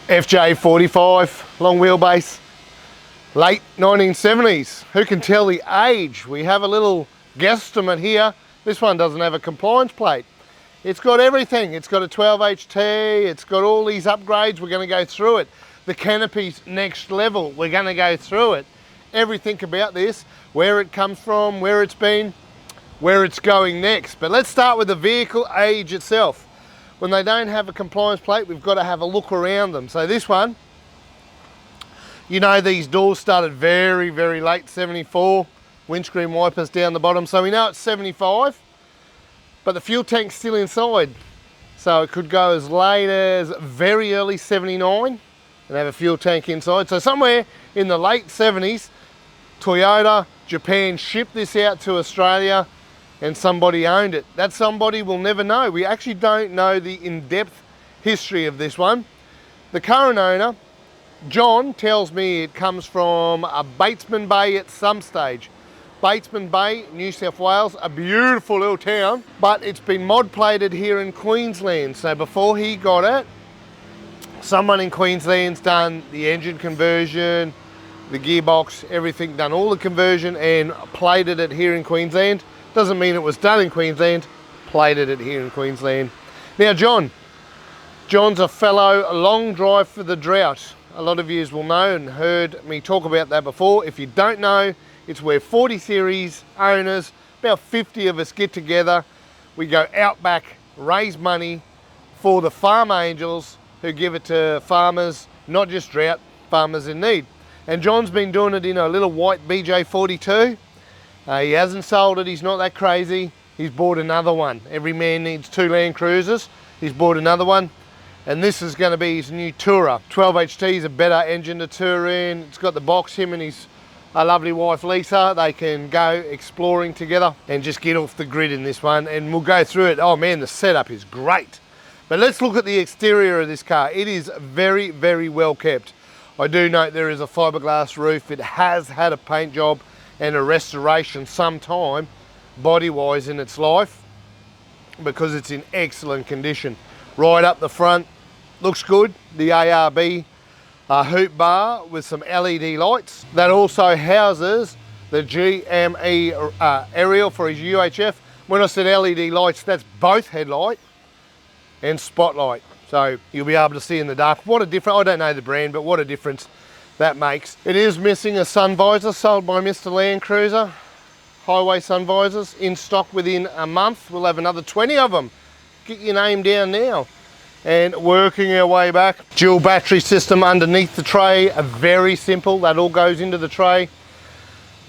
FJ45, long wheelbase, late 1970s. Who can tell the age? We have a little guesstimate here. This one doesn't have a compliance plate. It's got everything. It's got a 12HT, it's got all these upgrades. We're going to go through it. The canopy's next level. We're going to go through it. Everything about this, where it comes from, where it's been, where it's going next. But let's start with the vehicle age itself. When they don't have a compliance plate, we've got to have a look around them. So this one, you know, these doors started very, very late, 74. Windscreen wipers down the bottom. So we know it's 75, but the fuel tank's still inside. So it could go as late as very early 79 and have a fuel tank inside. So somewhere in the late 70s, Toyota Japan shipped this out to Australia and somebody owned it. That somebody we'll never know. We actually don't know the in-depth history of this one. The current owner, John, tells me it comes from a Batesman Bay at some stage. Batesman Bay, New South Wales, a beautiful little town, but it's been mod plated here in Queensland. So before he got it, someone in Queensland's done the engine conversion, the gearbox, everything, done all the conversion and plated it here in Queensland. Doesn't mean it was done in Queensland, plated it here in Queensland. Now John's a fellow long drive for the drought. A lot of you will know and heard me talk about that before. If you don't know, it's where 40 series owners, about 50 of us get together. We go out back, raise money for the farm angels who give it to farmers, not just drought, farmers in need. And John's been doing it in a little white BJ42. He hasn't sold it, he's not that crazy. He's bought another one. Every man needs 2 Land Cruisers. He's bought another one. And this is going to be his new Tourer. 12HT is a better engine to tour in. It's got the box, him and his lovely wife Lisa. They can go exploring together and just get off the grid in this one. And we'll go through it. Oh man, the setup is great. But let's look at the exterior of this car. It is very, very well kept. I do note there is a fiberglass roof. It has had a paint job and a restoration sometime body-wise in its life because it's in excellent condition. Right up the front, looks good. The ARB hoop bar with some LED lights. That also houses the GME aerial for his UHF. When I said LED lights, that's both headlight and spotlight. So you'll be able to see in the dark. What a difference, I don't know the brand, but what a difference that makes. It is missing a sun visor sold by Mr. Land Cruiser. Highway sun visors in stock within a month. We'll have another 20 of them. Get your name down now. And working our way back. Dual battery system underneath the tray, very simple. That all goes into the tray.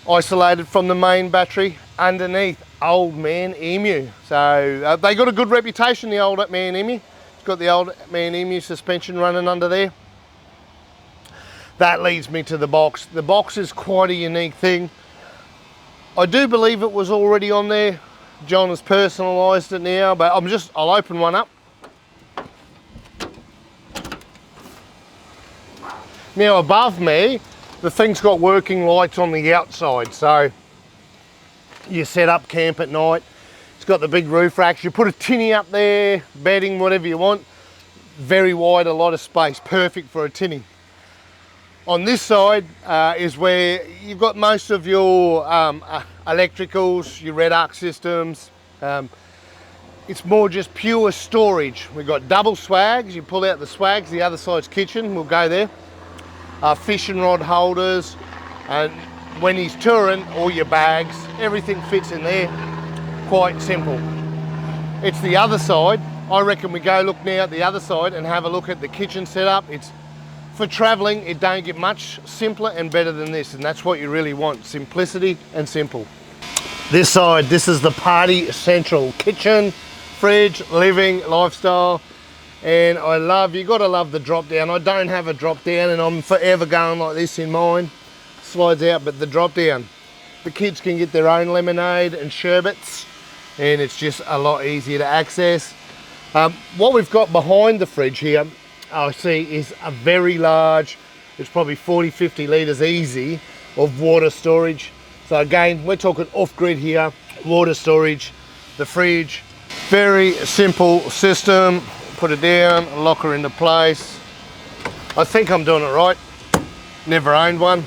Isolated from the main battery underneath. Old Man Emu. So they got a good reputation, the Old Man Emu. Got the Old Man Emu suspension running under there. That leads me to the box. The box is quite a unique thing. I do believe it was already on there. John has personalised it now, but I'll open one up. Now above me, the thing's got working lights on the outside, so you set up camp at night. It's got the big roof racks. You put a tinny up there, bedding, whatever you want. Very wide, a lot of space, perfect for a tinny. On this side is where you've got most of your electricals, your red arc systems. It's more just pure storage. We've got double swags. You pull out the swags, the other side's kitchen. We'll go there. Fishing rod holders. And when he's touring, all your bags, everything fits in there. Quite simple. It's the other side. I reckon we go look now at the other side and have a look at the kitchen setup. It's for traveling, it don't get much simpler and better than this, and that's what you really want, simplicity and simple. This side, this is the party central. Kitchen, fridge, living, lifestyle, and you gotta love the drop down. I don't have a drop down and I'm forever going like this in mine. Slides out, but the drop down. The kids can get their own lemonade and sherbets, and it's just a lot easier to access. What we've got behind the fridge here, I see, is a very large, it's probably 40-50 litres easy of water storage. So again, we're talking off-grid here, water storage, the fridge. Very simple system. Put it down, lock her into place. I think I'm doing it right. Never owned one.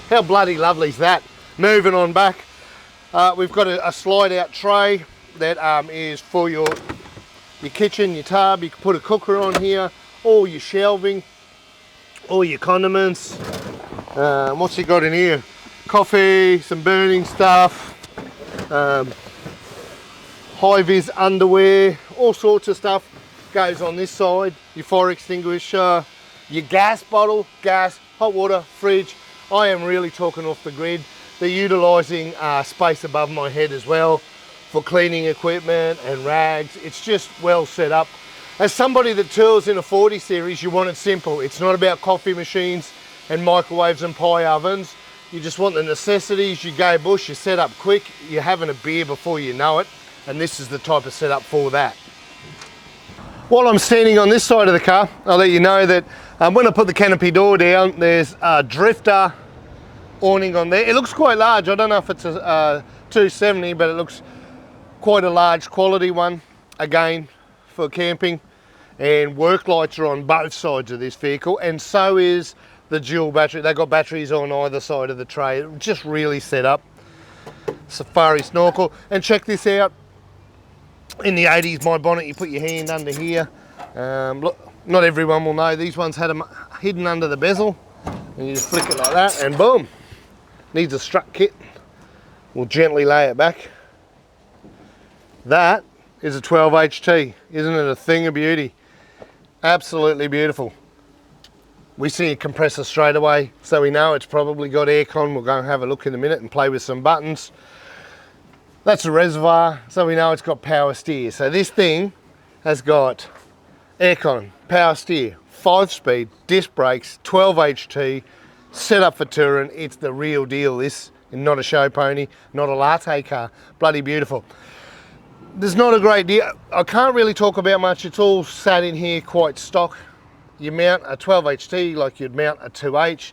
How bloody lovely is that? Moving on back, we've got a slide out tray that is for your kitchen, your tub. You can put a cooker on here, all your shelving, all your condiments. What's he got in here? Coffee, some burning stuff, high-vis underwear, all sorts of stuff goes on this side. Your fire extinguisher, your gas bottle, gas, hot water, fridge. I am really talking off the grid. They're utilising space above my head as well for cleaning equipment and rags. It's just well set up. As somebody that tours in a 40 series, you want it simple. It's not about coffee machines and microwaves and pie ovens. You just want the necessities. You go bush, you set up quick, you're having a beer before you know it, and this is the type of setup for that. While I'm standing on this side of the car, I'll let you know that when I put the canopy door down, there's a drifter awning on there. It looks quite large. I don't know if it's a 270, but it looks quite a large quality one, again, for camping. And work lights are on both sides of this vehicle, and so is the dual battery. They've got batteries on either side of the tray. Just really set up. Safari snorkel. And check this out. In the 80s, my bonnet, you put your hand under here. Look, not everyone will know, these ones had them hidden under the bezel. And you just flick it like that, and boom. Needs a strut kit. We'll gently lay it back. That is a 12 HT. Isn't it a thing of beauty? Absolutely beautiful. We see a compressor straight away, so we know it's probably got aircon. We'll go and have a look in a minute and play with some buttons. That's a reservoir, so we know it's got power steer. So this thing has got aircon, power steer, 5-speed, disc brakes, 12 HT, set up for touring. It's the real deal, this, and not a show pony, not a latte car. Bloody beautiful. There's not a great deal. I can't really talk about much. It's all sat in here quite stock. You mount a 12 HT like you'd mount a 2H,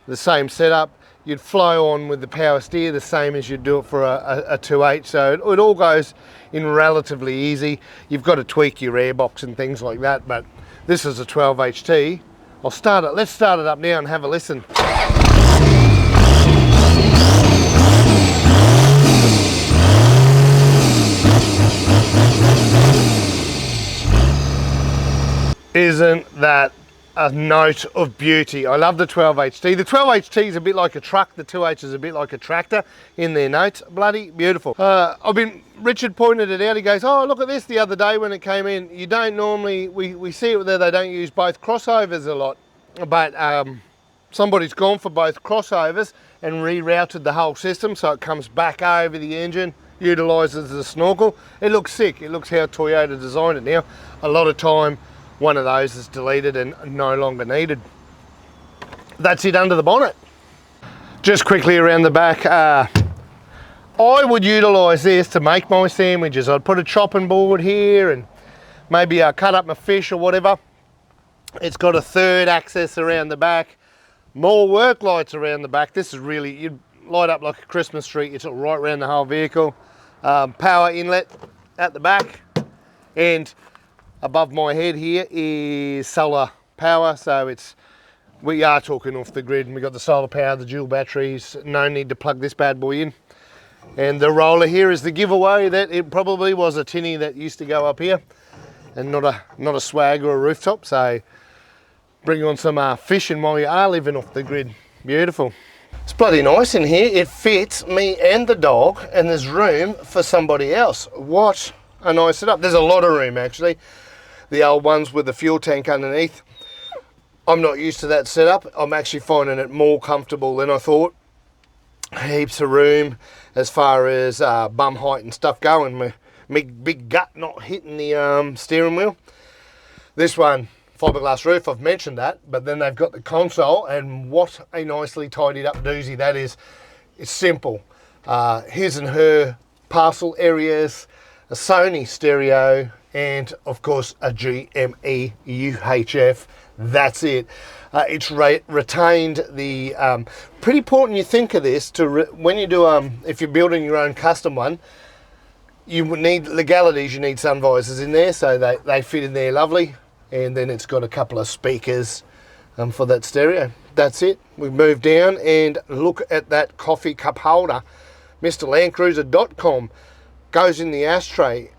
the same setup. You'd flow on with the power steer the same as you'd do it for a 2H, so it all goes in relatively easy. You've got to tweak your airbox and things like that, but this is a 12 HT. Let's start it up now and have a listen. Isn't that a note of beauty? I love the 12 HT. The 12 HT is a bit like a truck. The 2H is a bit like a tractor in their notes. Bloody beautiful. Richard pointed it out. He goes, oh, look at this the other day when it came in. You don't normally, we see it there, they don't use both crossovers a lot, but somebody's gone for both crossovers and rerouted the whole system so it comes back over the engine, utilises the snorkel. It looks sick. It looks how Toyota designed it now. A lot of time, one of those is deleted and no longer needed. That's it under the bonnet. Just quickly around the back, I would utilise this to make my sandwiches. I'd put a chopping board here and maybe cut up my fish or whatever. It's got a third access around the back, more work lights around the back. This is really, you'd light up like a Christmas tree. It's right around the whole vehicle. Power inlet at the back, and above my head here is solar power, so we are talking off the grid, and we've got the solar power, the dual batteries, no need to plug this bad boy in. And the roller here is the giveaway that it probably was a tinny that used to go up here and not a swag or a rooftop, so bring on some fishing while you are living off the grid. Beautiful. It's bloody nice in here. It fits me and the dog, and there's room for somebody else. What a nice setup. There's a lot of room actually. The old ones with the fuel tank underneath. I'm not used to that setup. I'm actually finding it more comfortable than I thought. Heaps of room as far as bum height and stuff going. My big gut not hitting the steering wheel. This one, fiberglass roof, I've mentioned that, but then they've got the console, and what a nicely tidied up doozy that is. It's simple. His and her parcel areas, a Sony stereo, and of course a GME UHF. That's it. It's retained the pretty important you think of this to when you do if you're building your own custom one, you would need legalities. You need sun visors in there, so they fit in there lovely. And then it's got a couple of speakers for that stereo. That's it. We've moved down and look at that coffee cup holder. MrLandCruiser.com goes in the ashtray.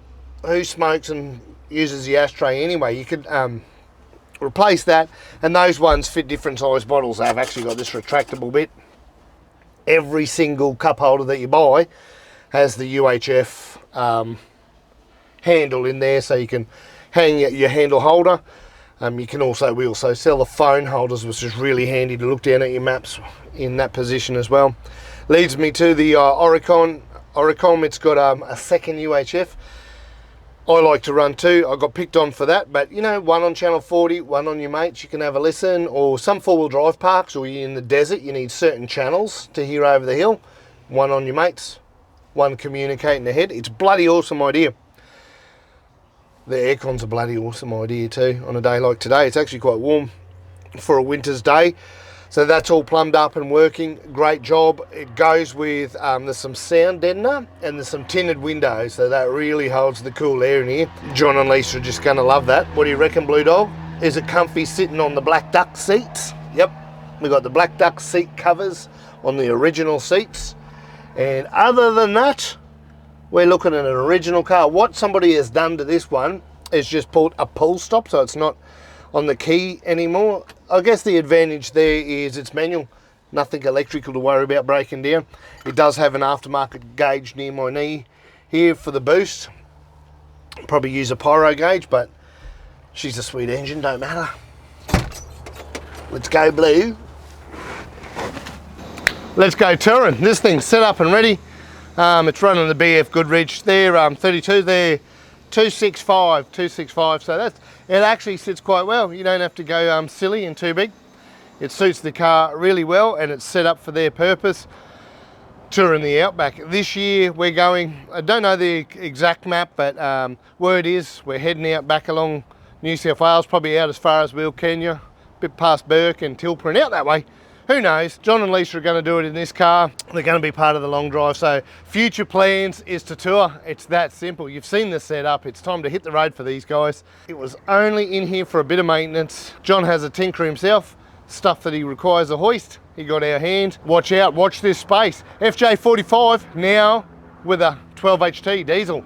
Who smokes and uses the ashtray anyway? You could replace that, and those ones fit different size bottles. They've actually got this retractable bit. Every single cup holder that you buy has the UHF handle in there, so you can hang your handle holder. We also sell the phone holders, which is really handy to look down at your maps in that position as well. Leads me to the Oricon. It's got a second UHF. I like to run two. I got picked on for that, but you know, one on channel 40, one on your mates, you can have a listen. Or some four-wheel drive parks, or you're in the desert, you need certain channels to hear over the hill. One on your mates, one communicating ahead. It's a bloody awesome idea. The aircon's a bloody awesome idea too on a day like today. It's actually quite warm for a winter's day. So that's all plumbed up and working. Great job. It goes with, there's some sound deadener and there's some tinted windows, so that really holds the cool air in here. John and Lisa are just going to love that. What do you reckon, Blue Dog? Is it comfy sitting on the Black Duck seats? Yep, we got the Black Duck seat covers on the original seats. And other than that, we're looking at an original car. What somebody has done to this one is just put a pull stop, so it's not on the key anymore. I guess the advantage there is it's manual, nothing electrical to worry about breaking down. It does have an aftermarket gauge near my knee here for the boost. Probably use a pyro gauge, but she's a sweet engine, don't matter. Let's go, Blue. Let's go touring. This thing's set up and ready. It's running the BF Goodrich. They're 32, they're 265, so it actually sits quite well. You don't have to go silly and too big. It suits the car really well, and it's set up for their purpose. Touring the Outback. This year we're going, I don't know the exact map, but word is we're heading out back along New South Wales, probably out as far as Wilkenya, a bit past Burke and Tilpa and out that way. Who knows? John and Lisa are going to do it in this car. They're going to be part of the long drive. So future plans is to tour. It's that simple. You've seen the setup. It's time to hit the road for these guys. It was only in here for a bit of maintenance. John has a tinker himself. Stuff that he requires a hoist. He got our hand. Watch out. Watch this space. FJ45 now with a 12 HT diesel.